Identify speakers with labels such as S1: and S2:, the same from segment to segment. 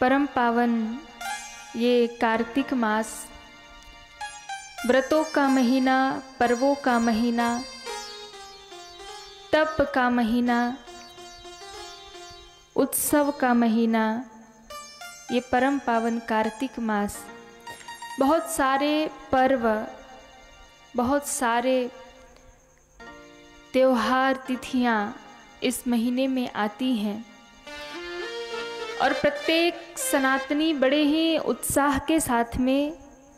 S1: परम पावन ये कार्तिक मास, व्रतों का महीना, पर्वों का महीना, तप का महीना, उत्सव का महीना, ये परम पावन कार्तिक मास, बहुत सारे पर्व, बहुत सारे त्योहार, तिथियां इस महीने में आती हैं और प्रत्येक सनातनी बड़े ही उत्साह के साथ में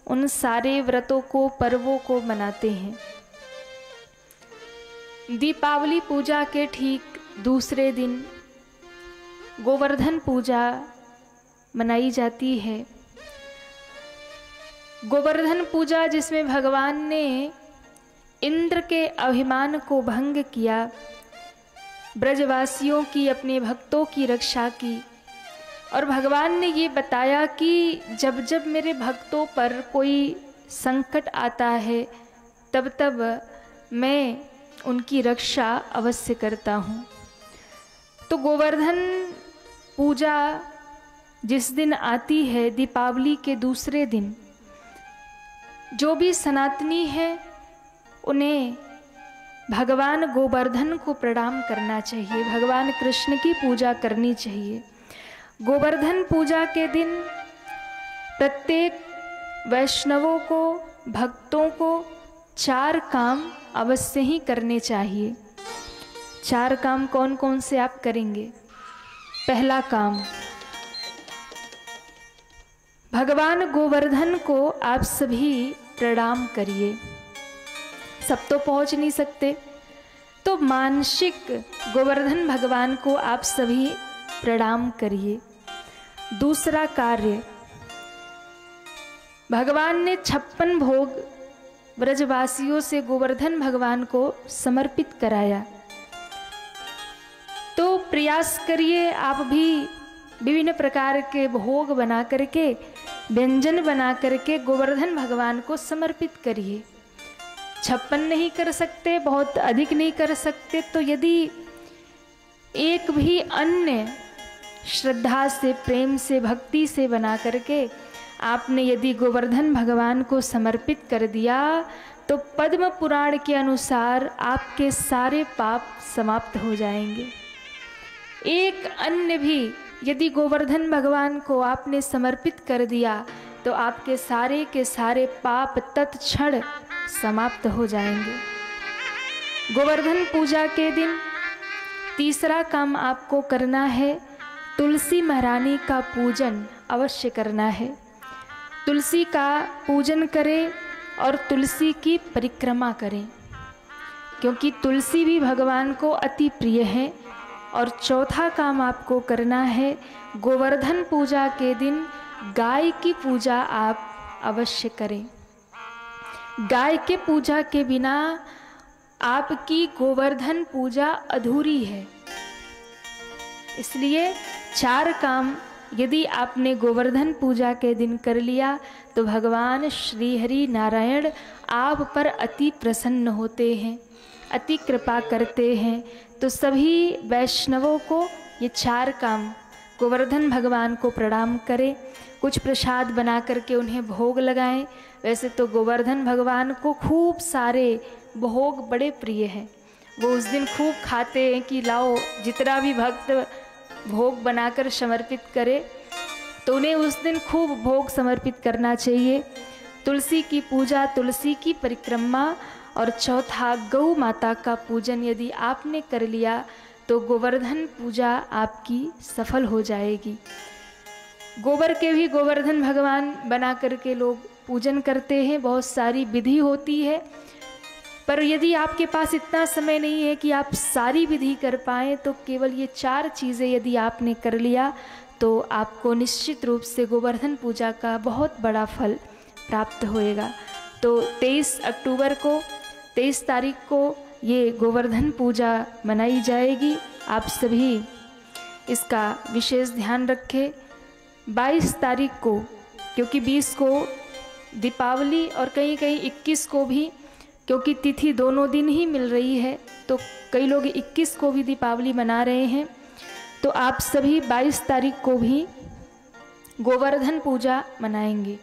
S1: उन सारे व्रतों को, पर्वों को मनाते हैं। दीपावली पूजा के ठीक दूसरे दिन गोवर्धन पूजा मनाई जाती है। गोवर्धन पूजा जिसमें भगवान ने इंद्र के अभिमान को भंग किया, ब्रजवासियों की, अपने भक्तों की रक्षा की और भगवान ने ये बताया कि जब जब मेरे भक्तों पर कोई संकट आता है तब तब मैं उनकी रक्षा अवश्य करता हूँ। तो गोवर्धन पूजा जिस दिन आती है, दीपावली के दूसरे दिन, जो भी सनातनी है उन्हें भगवान गोवर्धन को प्रणाम करना चाहिए, भगवान कृष्ण की पूजा करनी चाहिए। गोवर्धन पूजा के दिन प्रत्येक वैष्णवों को, भक्तों को 4 काम अवश्य ही करने चाहिए। 4 काम कौन कौन से आप करेंगे? पहला काम, भगवान गोवर्धन को आप सभी प्रणाम करिए। सब तो पहुंच नहीं सकते, तो मानसिक गोवर्धन भगवान को आप सभी प्रणाम करिए। दूसरा कार्य, भगवान ने 56 भोग ब्रजवासियों से गोवर्धन भगवान को समर्पित कराया, तो प्रयास करिए आप भी विभिन्न प्रकार के भोग बना करके, व्यंजन बना करके गोवर्धन भगवान को समर्पित करिए। 56 नहीं कर सकते, बहुत अधिक नहीं कर सकते, तो यदि एक भी अन्न श्रद्धा से, प्रेम से, भक्ति से बना करके आपने यदि गोवर्धन भगवान को समर्पित कर दिया तो पद्म पुराण के अनुसार आपके सारे पाप समाप्त हो जाएंगे। एक अन्न भी यदि गोवर्धन भगवान को आपने समर्पित कर दिया तो आपके सारे के सारे पाप तत्क्षण समाप्त हो जाएंगे। गोवर्धन पूजा के दिन तीसरा काम आपको करना है, तुलसी महारानी का पूजन अवश्य करना है। तुलसी का पूजन करें और तुलसी की परिक्रमा करें, क्योंकि तुलसी भी भगवान को अति प्रिय है। और चौथा काम आपको करना है, गोवर्धन पूजा के दिन गाय की पूजा आप अवश्य करें। गाय के पूजा के बिना आपकी गोवर्धन पूजा अधूरी है। इसलिए 4 काम यदि आपने गोवर्धन पूजा के दिन कर लिया तो भगवान श्री हरि नारायण आप पर अति प्रसन्न होते हैं, अति कृपा करते हैं। तो सभी वैष्णवों को ये 4 काम, गोवर्धन भगवान को प्रणाम करें, कुछ प्रसाद बना करके उन्हें भोग लगाएं। वैसे तो गोवर्धन भगवान को खूब सारे भोग बड़े प्रिय हैं, वो उस दिन खूब खाते हैं कि लाओ, जितना भी भक्त भोग बनाकर समर्पित करे तो उन्हें उस दिन खूब भोग समर्पित करना चाहिए। तुलसी की पूजा, तुलसी की परिक्रमा और चौथा गौ माता का पूजन यदि आपने कर लिया तो गोवर्धन पूजा आपकी सफल हो जाएगी। गोबर के भी गोवर्धन भगवान बना करके लोग पूजन करते हैं, बहुत सारी विधि होती है, पर यदि आपके पास इतना समय नहीं है कि आप सारी विधि कर पाएँ तो केवल ये 4 चीज़ें यदि आपने कर लिया तो आपको निश्चित रूप से गोवर्धन पूजा का बहुत बड़ा फल प्राप्त होएगा। तो 23 अक्टूबर को, 23 तारीख को ये गोवर्धन पूजा मनाई जाएगी। आप सभी इसका विशेष ध्यान रखें। 22 तारीख को, क्योंकि 20 को दीपावली और कहीं कहीं 21 को भी, क्योंकि तिथि दोनों दिन ही मिल रही है तो कई लोग 21 को भी दीपावली मना रहे हैं। तो आप सभी 22 तारीख को भी गोवर्धन पूजा मनाएंगे।